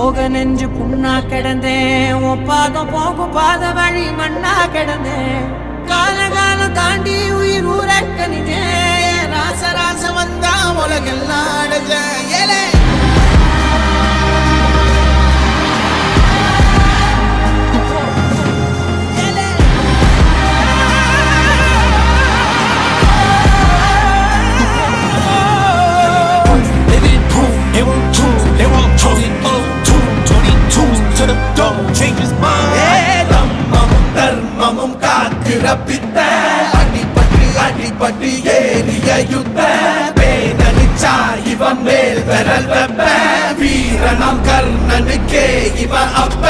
போக நெஞ்சு புண்ணா கிடந்தேன், உன் பாதம் போகும் பாத வழி மண்ணா கிடந்தேன். காலம் தாண்டி உயிர் ஊரக்கணிதேன், ராச ராச வந்தா உலகெல்லாம் அடைஞ்ச ஏலே. அடிபட்டு ஏறிய யுத்த பேனலிச்சா இவன் மேல் விரல் வெப்ப வீரனாம் கர்ணனுக்கே இவன் அப்ப